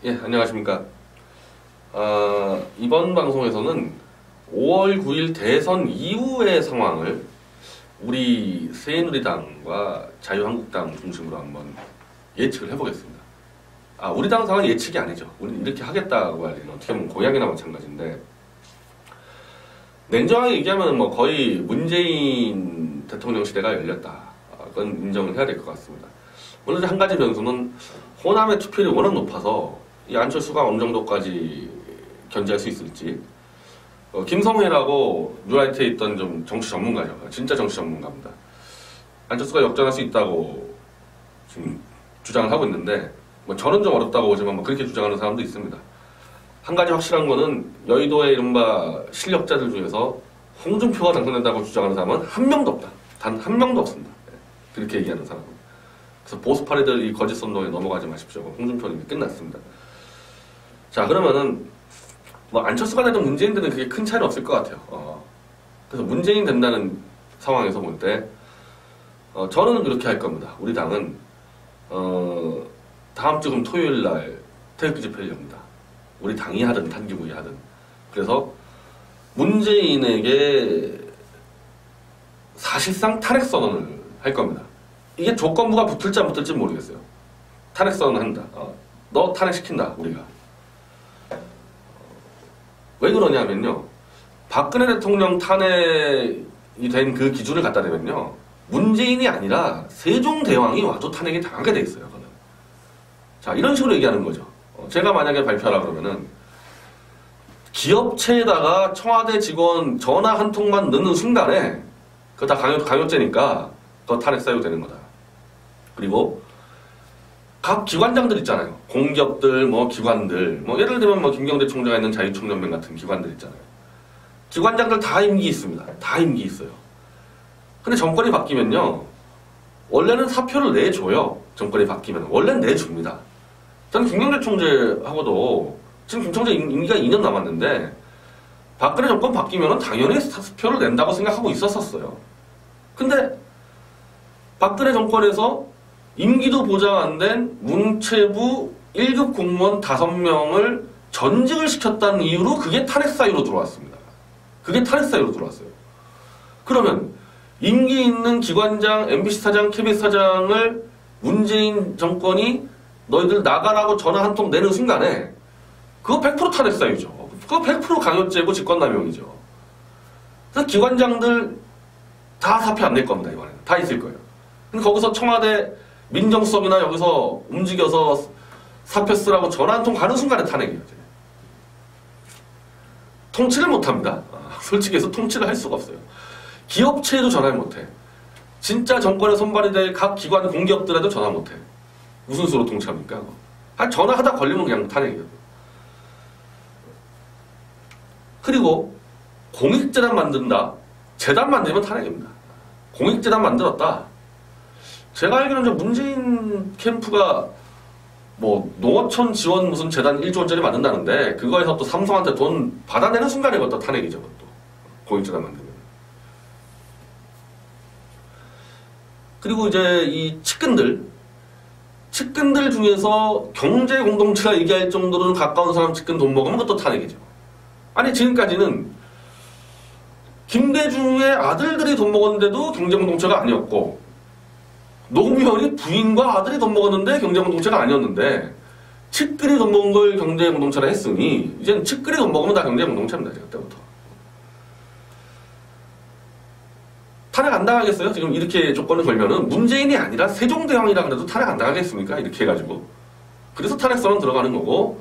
예, 안녕하십니까. 이번 방송에서는 5월 9일 대선 이후의 상황을 우리 새누리당과 자유한국당 중심으로 한번 예측을 해보겠습니다. 우리 당 상황은 예측이 아니죠. 우리는 이렇게 하겠다고 해야 되나. 어떻게 보면 공약이나 마찬가지인데, 냉정하게 얘기하면 뭐 거의 문재인 대통령 시대가 열렸다. 그건 인정을 해야 될 것 같습니다. 오늘 한 가지 변수는 호남의 투표율이 워낙 높아서 이 안철수가 어느 정도까지 견제할 수 있을지. 김성회라고 뉴라이트에 있던 좀 정치 전문가죠. 진짜 정치 전문가입니다. 안철수가 역전할 수 있다고 지금 주장을 하고 있는데, 뭐 저는 좀 어렵다고 보지만 뭐 그렇게 주장하는 사람도 있습니다. 한 가지 확실한 거는 여의도의 이른바 실력자들 중에서 홍준표가 당선된다고 주장하는 사람은 한 명도 없다. 단 한 명도 없습니다. 그렇게 얘기하는 사람은. 그래서 보수파리들 이 거짓 선동에 넘어가지 마십시오. 홍준표는 이미 끝났습니다. 자, 그러면은 뭐 안철수가 되든 문재인 되든 그게 큰 차이는 없을 것 같아요. 그래서 문재인 된다는 상황에서 볼 때 저는 그렇게 할 겁니다. 우리 당은 다음 주 토요일 날 태극기 집회를 엽니다. 우리 당이 하든 단기구이 하든. 그래서 문재인에게 사실상 탄핵 선언을 할 겁니다. 이게 조건부가 붙을지 안 붙을지 모르겠어요. 탄핵 선언을 한다. 너 탄핵시킨다, 우리가. 왜 그러냐면요. 박근혜 대통령 탄핵이 된 그 기준을 갖다 대면요. 문재인이 아니라 세종대왕이 와도 탄핵이 당하게 돼 있어요. 그거는. 자, 이런 식으로 얘기하는 거죠. 제가 만약에 발표하라 그러면은 기업체에다가 청와대 직원 전화 한 통만 넣는 순간에 그거 다 강요죄니까 그거 탄핵 사유되는 거다. 그리고 각 기관장들 있잖아요. 공기업들, 뭐 기관들, 뭐 예를 들면 뭐 김경대 총재가 있는 자유총연맹 같은 기관들 있잖아요. 기관장들 다 임기 있습니다. 다 임기 있어요. 근데 정권이 바뀌면요. 원래는 사표를 내줘요. 정권이 바뀌면. 원래는 내줍니다. 저는 김경대 총재하고도 지금 김 총재 임기가 2년 남았는데 박근혜 정권 바뀌면 당연히 사표를 낸다고 생각하고 있었어요. 근데 박근혜 정권에서 임기도 보장 안 된 문체부 1급 공무원 5명을 전직을 시켰다는 이유로 그게 탄핵 사유로 들어왔습니다. 그게 탄핵 사유로 들어왔어요. 그러면 임기 있는 기관장, MBC 사장, KBS 사장을 문재인 정권이 너희들 나가라고 전화 한 통 내는 순간에 그거 100% 탄핵 사유죠. 그거 100% 강요죄고 직권남용이죠. 그래서 기관장들 다 사표 안 낼 겁니다. 이번에는. 다 있을 거예요. 근데 거기서 청와대 민정수석이나 여기서 움직여서 사표 쓰라고 전화 한 통 가는 순간에 탄핵이에요. 통치를 못합니다. 솔직히 해서 통치를 할 수가 없어요. 기업체에도 전화를 못해. 진짜 정권에 손발이 될 각 기관 공기업들에도 전화 못해. 무슨 수로 통치합니까? 전화하다 걸리면 그냥 탄핵이에요. 그리고 공익재단 만든다. 재단 만들면 탄핵입니다. 공익재단 만들었다. 제가 알기로는 문재인 캠프가 뭐 농어촌 지원 무슨 재단 1조 원짜리 만든다는데 그거에서 또 삼성한테 돈 받아내는 순간에 그것도 탄핵이죠. 그것도. 공익재단 만들면. 그리고 이제 이 측근들 중에서 경제 공동체가 얘기할 정도로 가까운 사람 측근 돈 먹으면 그것도 탄핵이죠. 아니 지금까지는 김대중의 아들들이 돈 먹었는데도 경제 공동체가 아니었고 노무현이 부인과 아들이 돈 먹었는데 경제 공동체가 아니었는데 측근이 돈 먹은 걸 경제 공동체라 했으니 이제는 측근이 돈 먹으면 다 경제 공동체입니다. 그때부터. 탄핵 안 당하겠어요? 지금 이렇게 조건을 걸면은 문재인이 아니라 세종대왕이라 그래도 탄핵 안 당하겠습니까? 이렇게 해가지고. 그래서 탄핵선언 들어가는 거고.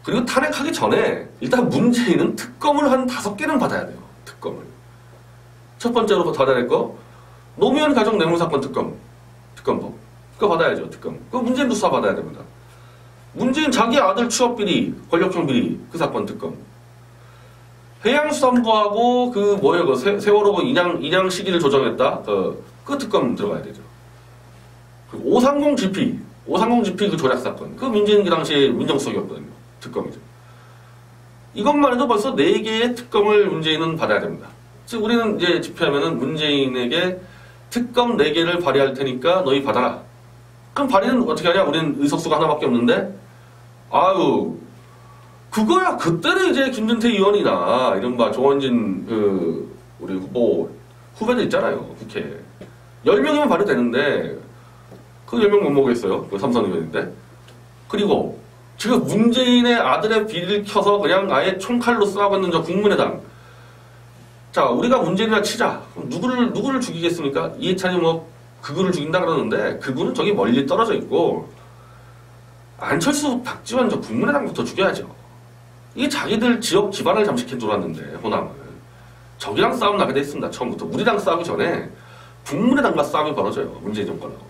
그리고 탄핵하기 전에 일단 문재인은 특검을 한 5개는 받아야 돼요. 특검을. 첫 번째로 받아야 될 거 노무현 가족 뇌물사건 특검법. 그거 받아야죠. 특검. 그거 문재인도 수사 받아야 됩니다. 문재인 자기 아들 취업 비리, 권력형 비리 그 사건 특검. 해양수산부하고 그 뭐예요? 그 세월호 인양 시기를 조정했다. 그 특검 들어가야 되죠. 그리고 530GP 그 조작 사건. 그 문재인 그 당시에 민정수석이었거든요. 특검이죠. 이것만 해도 벌써 4개의 특검을 문재인은 받아야 됩니다. 즉 우리는 이제 집회하면은 문재인에게 특검 4개를 발의할 테니까 너희 받아라. 그럼 발의는 어떻게 하냐? 우리는 의석수가 하나밖에 없는데 아유, 그거야 그때는 이제 김진태 의원이나 이른바 조원진 우리 후배들 있잖아요. 국회 10명이면 발의되는데 그 10명 못 먹겠어요. 그 삼선 의원인데. 그리고 지금 문재인의 아들의 비리를 켜서 그냥 아예 총칼로 쏴고 있는 저 국민의당. 자, 우리가 문재인이라 치자. 누구를 죽이겠습니까? 이해찬이 뭐 극우를 죽인다 그러는데 극우는 저기 멀리 떨어져 있고 안철수, 박지원 저 국민의당부터 죽여야죠. 이게 자기들 지역 기반을 잠식해 들어왔는데 호남을 저기랑 싸움 나게 돼 있습니다. 처음부터 우리랑 싸우기 전에 국민의당과 싸움이 벌어져요. 문재인 정권하고.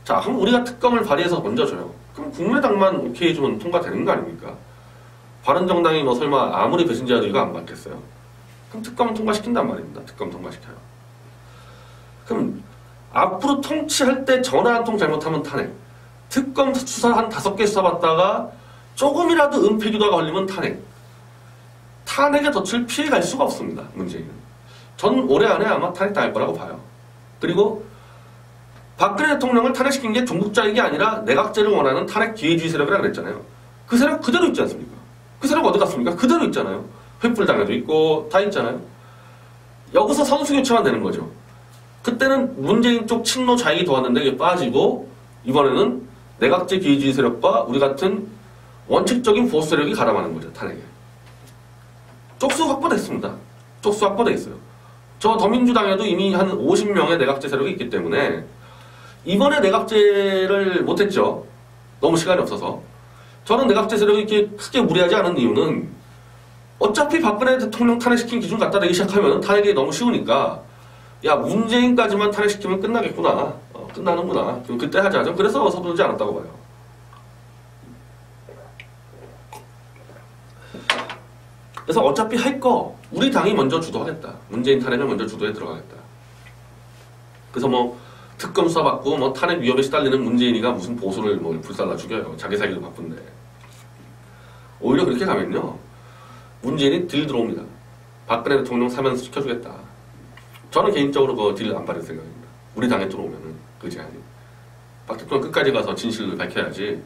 자, 그럼 우리가 특검을 발의해서 얹어줘요. 그럼 국민의당만 오케이 해주면 통과되는 거 아닙니까? 바른정당이 뭐 설마 아무리 배신자도 이거 안 받겠어요? 그럼 특검은 통과시킨단 말입니다. 특검 통과시켜요. 그럼 앞으로 통치할 때 전화 한 통 잘못하면 탄핵. 특검 수사 한 5개 수사받다가 조금이라도 은폐기도가 걸리면 탄핵. 탄핵에 덫을 피해갈 수가 없습니다. 문재인은. 전 올해 안에 아마 탄핵당할 거라고 봐요. 그리고 박근혜 대통령을 탄핵시킨 게 종북자익이 아니라 내각제를 원하는 탄핵 기회주의 세력이라고 그랬잖아요. 그 세력 그대로 있지 않습니까? 그 세력 어디 갔습니까? 그대로 있잖아요. 횃불당에도 있고 다 있잖아요. 여기서 선수 교체만 되는 거죠. 그때는 문재인 쪽 친노 좌익이 도왔는데 이게 빠지고 이번에는 내각제 기회주의 세력과 우리 같은 원칙적인 보수 세력이 가담하는 거죠. 탄핵에. 쪽수 확보됐습니다. 쪽수 확보돼 있어요. 저 더민주당에도 이미 한 50명의 내각제 세력이 있기 때문에 이번에 내각제를 못했죠. 너무 시간이 없어서. 저는 내각제 세력이 이렇게 크게 무리하지 않은 이유는 어차피 박근혜 대통령 탄핵시킨 기준 갖다 대기 시작하면 탄핵이 너무 쉬우니까 야 문재인까지만 탄핵시키면 끝나겠구나. 끝나는구나. 그럼 그때 하자. 좀 그래서 서두르지 않았다고 봐요. 그래서 어차피 할 거 우리 당이 먼저 주도하겠다. 문재인 탄핵을 먼저 주도해 들어가겠다. 그래서 뭐 특검 수사받고 뭐 탄핵 위협에 시달리는 문재인이가 무슨 보수를 뭐 불살라 죽여요. 자기 살기도 바쁜데. 오히려 그렇게 가면요. 문재인이 딜 들어옵니다. 박근혜 대통령 사면 시켜주겠다. 저는 개인적으로 그 딜 안 받을 생각입니다. 우리 당에 들어오면은 그 제안이. 박 대통령 끝까지 가서 진실을 밝혀야지.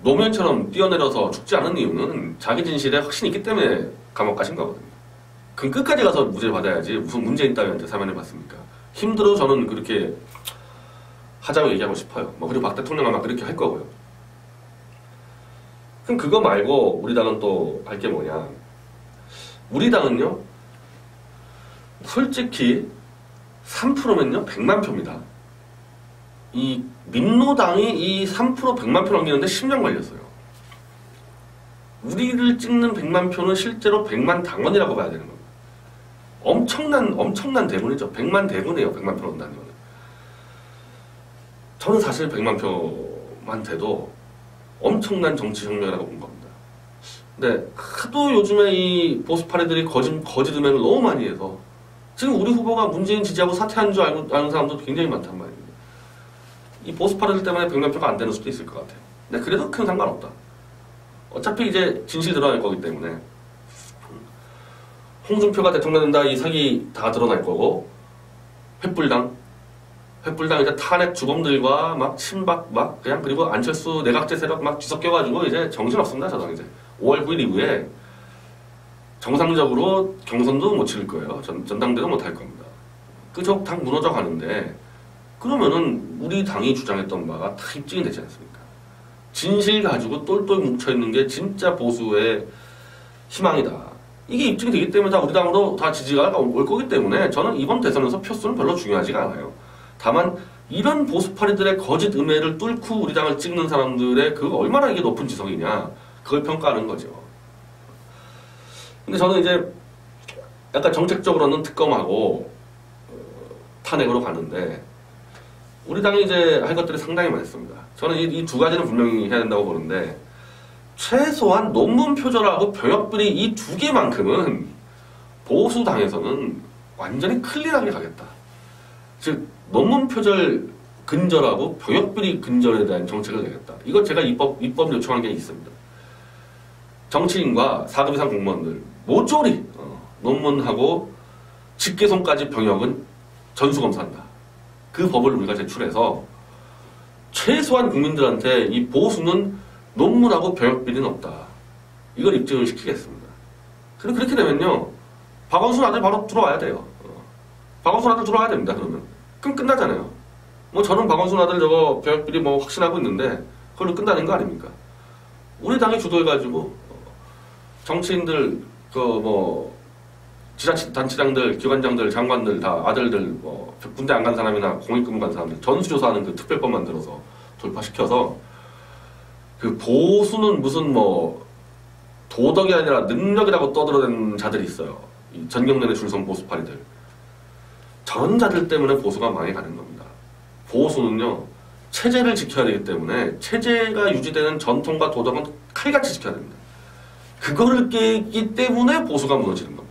노무현처럼 뛰어내려서 죽지 않은 이유는 자기 진실에 확신이 있기 때문에 감옥 가신 거거든요. 그럼 끝까지 가서 무죄 받아야지 무슨 문재인 따위한테 사면해 봤습니까? 힘들어 저는 그렇게 하자고 얘기하고 싶어요. 뭐 그리고 박 대통령 아마 그렇게 할 거고요. 그럼 그거 말고 우리 당은 또 할 게 뭐냐? 우리 당은요. 솔직히 3%면요 100만 표입니다. 이 민노당이 이 3% 100만 표 넘기는데 10년 걸렸어요. 우리를 찍는 100만 표는 실제로 100만 당원이라고 봐야 되는 겁니다. 엄청난 대군이죠. 100만 대군이에요. 100만 표 넘는다는 거는. 저는 사실 100만 표만 돼도 엄청난 정치혁명이라고 본 겁니다. 근데 하도 요즘에 이 보수파리들이 거짓 음해를 너무 많이 해서 지금 우리 후보가 문재인 지지하고 사퇴한 줄 아는 사람도 굉장히 많단 말입니다. 이 보수파리들 때문에 100만 표가 안 되는 수도 있을 것 같아요. 근데 그래도 큰 상관없다. 어차피 이제 진실 드러날 거기 때문에 홍준표가 대통령 된다 이 사기 다 드러날 거고 횃불당 이제 탄핵 주범들과 막 친박 막 그냥 그리고 안철수 내각제 세력 막 뒤섞여가지고 이제 정신없습니다. 저당 이제 5월 9일 이후에 정상적으로 경선도 못 치를 거예요. 전당대도 못 할 겁니다. 그저 당 무너져 가는데 그러면은 우리 당이 주장했던 바가 다 입증이 되지 않습니까? 진실 가지고 똘똘 뭉쳐있는 게 진짜 보수의 희망이다. 이게 입증이 되기 때문에 다 우리 당으로 다 지지가 올 거기 때문에 저는 이번 대선에서 표수는 별로 중요하지가 않아요. 다만 이런 보수파리들의 거짓 음해를 뚫고 우리 당을 찍는 사람들의 그 얼마나 이게 높은 지성이냐 그걸 평가하는 거죠. 근데 저는 이제 약간 정책적으로는 특검하고 탄핵으로 가는데 우리 당이 이제 할 것들이 상당히 많습니다. 저는 이 두 가지는 분명히 해야 된다고 보는데 최소한 논문 표절하고 병역 비리 이 두 개만큼은 보수당에서는 완전히 클리어하게 가겠다. 즉 논문 표절 근절하고 병역 비리 근절에 대한 정책을 내겠다. 이거 제가 입법 요청한 게 있습니다. 정치인과 4급 이상 공무원들 모조리 논문하고 직계손까지 병역은 전수검사한다. 그 법을 우리가 제출해서 최소한 국민들한테 이 보수는 논문하고 병역 비리는 없다. 이걸 입증을 시키겠습니다. 그리고 그렇게 되면요, 박원순 아들 바로 들어와야 돼요. 박원순 아들 들어와야 됩니다. 그러면 그럼 끝나잖아요. 뭐 저는 박원순 아들 저거 병역 비리 뭐 확신하고 있는데 그걸로 끝나는 거 아닙니까? 우리 당이 주도해가지고 정치인들 그 뭐 지자체단체장들, 기관장들, 장관들 다 아들들 뭐 군대 안 간 사람이나 공익근무 간 사람들 전수조사하는 그 특별법 만들어서 돌파시켜서 그 보수는 무슨 뭐 도덕이 아니라 능력이라고 떠들어댄 자들이 있어요. 이 전경련에 줄선 보수파리들. 저런 자들 때문에 보수가 망해가는 겁니다. 보수는요, 체제를 지켜야 되기 때문에 체제가 유지되는 전통과 도덕은 칼같이 지켜야 됩니다. 그거를 깨기 때문에 보수가 무너지는 겁니다.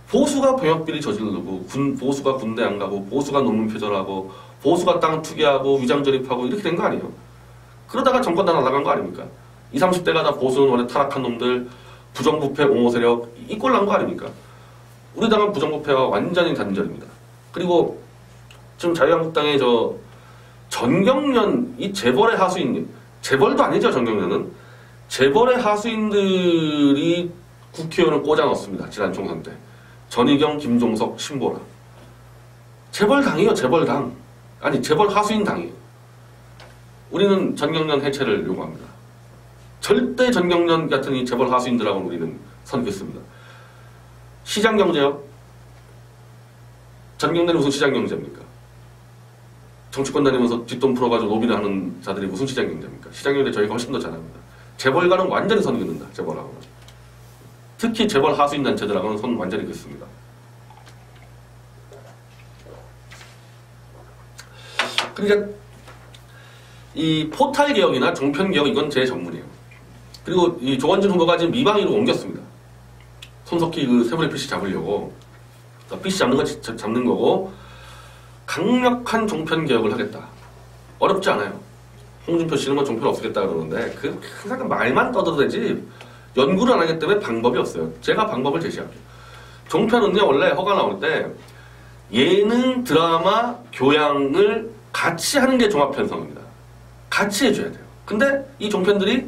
보수가 병역비리 저지르고 보수가 군대 안 가고 보수가 논문 표절하고 보수가 땅 투기하고 위장 조립하고 이렇게 된 거 아니에요. 그러다가 정권 다 날아간 거 아닙니까? 20, 30대가 다 보수는 원래 타락한 놈들, 부정부패 옹호 세력 이 꼴 난 거 아닙니까? 우리 당은 부정부패와 완전히 단절입니다. 그리고 지금 자유한국당의 저 전경련 이 재벌의 하수인님, 재벌도 아니죠 전경련은. 재벌의 하수인들이 국회의원을 꽂아 넣었습니다. 지난 총선 때. 전희경, 김종석, 신보라. 재벌당이에요. 재벌당. 아니 재벌 하수인 당이에요. 우리는 전경련 해체를 요구합니다. 절대 전경련 같은 이 재벌 하수인들하고는 우리는 선 긋습니다. 시장경제요? 전경련이 무슨 시장경제입니까? 정치권 다니면서 뒷돈 풀어가지고 로비를 하는 자들이 무슨 시장경제입니까? 시장경제 저희가 훨씬 더 잘합니다. 재벌과는 완전히 선 긋는다. 재벌하고는. 특히 재벌 하수인 단체들하고는 손 완전히 긋습니다. 그러니까 이 포탈 개혁이나 종편 개혁 이건 제 전문이에요. 그리고 이 조원진 후보가 지금 미방위로 옮겼습니다. 손석희 그 세월의 PC 잡으려고. PC 잡는 거 잡는 거고 강력한 종편 개혁을 하겠다. 어렵지 않아요. 홍준표 씨는 뭐 종편 없애겠다 그러는데 그 항상 말만 떠들어도 되지 연구를 안 하기 때문에 방법이 없어요. 제가 방법을 제시할게요. 종편은요 원래 허가 나올 때 예능, 드라마, 교양을 같이 하는 게 종합편성입니다. 같이 해줘야 돼요. 근데 이 종편들이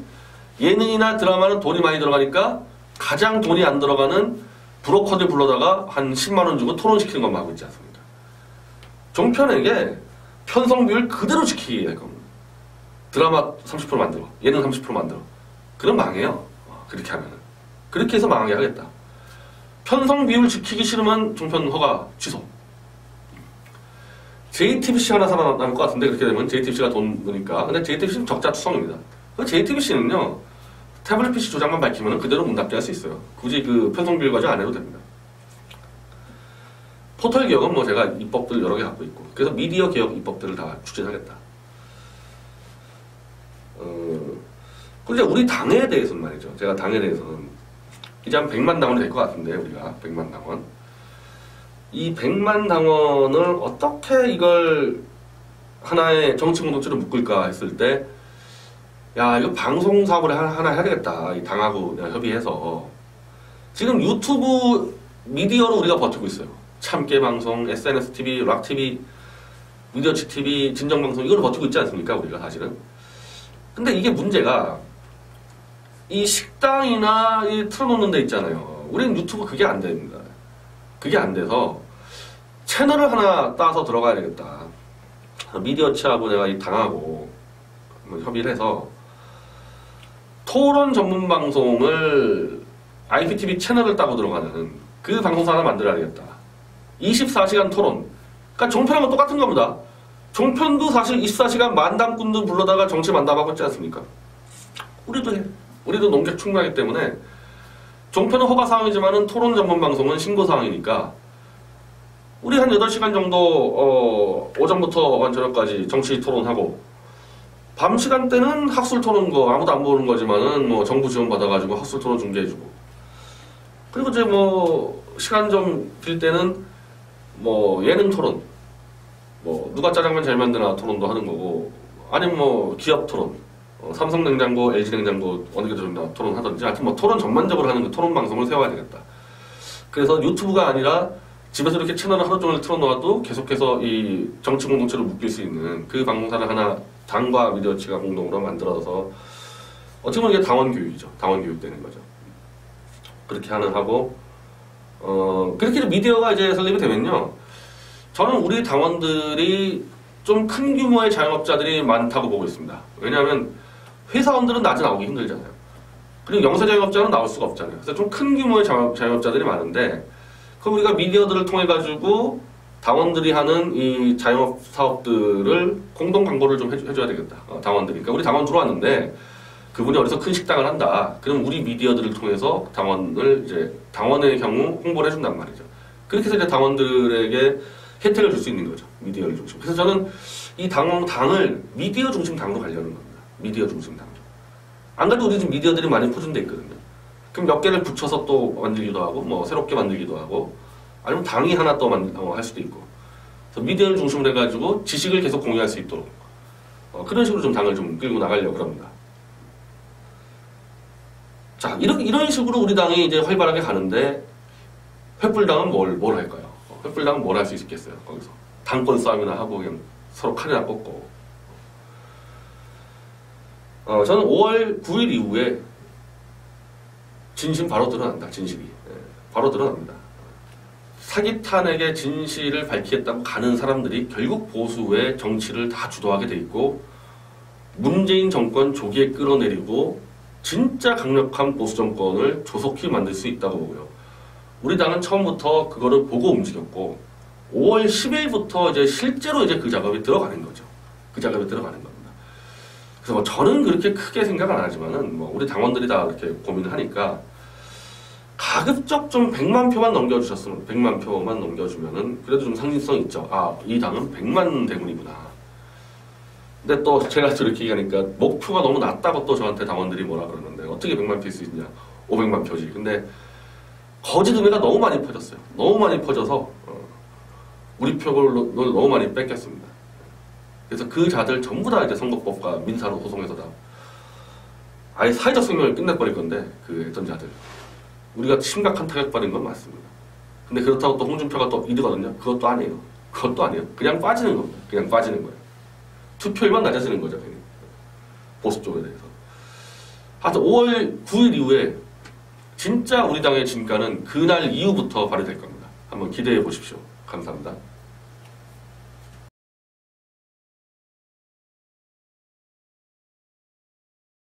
예능이나 드라마는 돈이 많이 들어가니까 가장 돈이 안 들어가는 브로커들 불러다가 한 10만 원 주고 토론시키는 것만 하고 있지 않습니까? 종편에게 편성 비율 그대로 지키게 할 겁니다. 드라마 30% 만들어, 예능 30% 만들어. 그럼 망해요. 그렇게 하면은. 그렇게 해서 망하게 하겠다. 편성 비율 지키기 싫으면 종편 허가 취소. JTBC 하나 살아남을 것 같은데 그렇게 되면 JTBC가 돈 드니까. 근데 JTBC는 적자 투성입니다. JTBC는요 태블릿 PC 조작만 밝히면 그대로 문 닫게 할 수 있어요. 굳이 그 편성 비율 과정 안 해도 됩니다. 포털 개혁은 뭐 제가 입법들 여러 개 갖고 있고 그래서 미디어 개혁 입법들을 다 추진하겠다. 그리고 우리 당에 대해서는 말이죠. 제가 당에 대해서는 이제 한 100만 당원이 될 것 같은데 우리가 100만 당원. 이 100만 당원을 어떻게 이걸 하나의 정치 공동체로 묶을까 했을 때 야 이거 방송 사업을 하나 해야 되겠다. 이 당하고 내가 협의해서 지금 유튜브 미디어로 우리가 버티고 있어요. 참깨 방송, SNS TV, 락 TV, 미디어치 TV, 진정 방송 이걸 버티고 있지 않습니까? 우리가 사실은. 근데 이게 문제가 이 식당이나 이 틀어놓는 데 있잖아요. 우리는 유튜브 그게 안 됩니다. 그게 안 돼서 채널을 하나 따서 들어가야 되겠다. 미디어치하고 내가 이 당하고 협의를 해서 토론 전문 방송을 IPTV 채널을 따고 들어가는 그 방송사 하나 만들어야 되겠다. 24시간 토론. 그러니까 종편하고 똑같은 겁니다. 종편도 사실 24시간 만담꾼들 불러다가 정치 만담하고 있지 않습니까? 우리도 해. 우리도 논객 충분하기 때문에 종편은 허가사항이지만은 토론 전문 방송은 신고사항이니까 우리 한 8시간 정도 오전부터 저녁까지 정치 토론하고 밤 시간대는 학술 토론 거 아무도 안 보는 거지만은 뭐 정부 지원 받아가지고 학술 토론 중계해주고 그리고 이제 뭐 시간 좀 빌 때는 뭐 예능 토론 뭐 누가 짜장면 잘 만드나 토론도 하는 거고 아니면 뭐 기업 토론 삼성 냉장고, LG 냉장고 어느 게 더 좋나 토론하든지 하여튼 뭐 토론 전반적으로 하는 그 토론 방송을 세워야 되겠다. 그래서 유튜브가 아니라 집에서 이렇게 채널을 하루 종일 틀어놓아도 계속해서 이 정치 공동체를 묶일 수 있는 그 방송사를 하나 당과 미디어치가 공동으로 만들어서 어떻게 보면 이게 당원 교육이죠. 당원 교육 되는 거죠. 그렇게 하고 그렇게 미디어가 이제 설립이 되면요. 저는 우리 당원들이 좀 큰 규모의 자영업자들이 많다고 보고 있습니다. 왜냐하면 회사원들은 낮에 나오기 힘들잖아요. 그리고 영세자영업자는 나올 수가 없잖아요. 그래서 좀 큰 규모의 자영업자들이 많은데 그럼 우리가 미디어들을 통해 가지고 당원들이 하는 이 자영업 사업들을 공동 광고를 좀 해줘야 되겠다. 당원들이. 그러니까 우리 당원 들어왔는데 그분이 어디서 큰 식당을 한다. 그럼 우리 미디어들을 통해서 당원의 경우 홍보를 해준단 말이죠. 그렇게 해서 이제 당원들에게 혜택을 줄 수 있는 거죠. 미디어를 중심. 그래서 저는 이 당을 미디어 중심 당으로 가려는 겁니다. 미디어 중심 당으로. 안 그래도 우리 지금 미디어들이 많이 포진돼 있거든요. 그럼 몇 개를 붙여서 또 만들기도 하고, 뭐 새롭게 만들기도 하고, 아니면 당이 하나 또 할 수도 있고. 그래서 미디어를 중심으로 해가지고 지식을 계속 공유할 수 있도록 그런 식으로 좀 당을 좀 끌고 나가려고 합니다. 자, 이런 식으로 우리 당이 이제 활발하게 가는데 횃불당은 뭘 할까요? 횃불당은 뭘 할 수 있겠어요? 거기서 당권 싸움이나 하고 그냥 서로 칼이나 꺾고. 저는 5월 9일 이후에 진심 바로 드러난다. 진실이 바로 드러납니다. 사기 탄핵의 진실을 밝히겠다고 가는 사람들이 결국 보수의 정치를 다 주도하게 돼 있고 문재인 정권 조기에 끌어내리고 진짜 강력한 보수 정권을 조속히 만들 수 있다고 보고요. 우리 당은 처음부터 그거를 보고 움직였고 5월 10일부터 이제 실제로 이제 그 작업이 들어가는 거죠. 그 작업이 들어가는 겁니다. 그래서 뭐 저는 그렇게 크게 생각은 안 하지만은 뭐 우리 당원들이 다 이렇게 고민을 하니까 가급적 좀 100만 표만 넘겨주셨으면 100만 표만 넘겨주면은 그래도 좀 상징성 있죠. 아, 이 당은 100만 대군이구나. 근데 또 제가 저렇게 얘기하니까 목표가 너무 낮다고 또 저한테 당원들이 뭐라 그러는데 어떻게 100만 표일 수 있냐. 500만 표지. 근데 거짓 음해가 너무 많이 퍼졌어요. 너무 많이 퍼져서 우리 표를 너무 많이 뺏겼습니다. 그래서 그 자들 전부 다 이제 선거법과 민사로 소송해서 다 아예 사회적 생명을 끝내버릴 건데 그 했던 자들 우리가 심각한 타격받은 건 맞습니다. 근데 그렇다고 또 홍준표가 또 이르거든요. 그것도 아니에요. 그것도 아니에요. 그냥 빠지는 겁니다. 그냥 빠지는 거예요. 투표율만 낮아지는 거죠. 그냥. 보수 쪽에 대해서. 하여튼 5월 9일 이후에 진짜 우리 당의 진가는 그날 이후부터 발휘될 겁니다. 한번 기대해 보십시오. 감사합니다.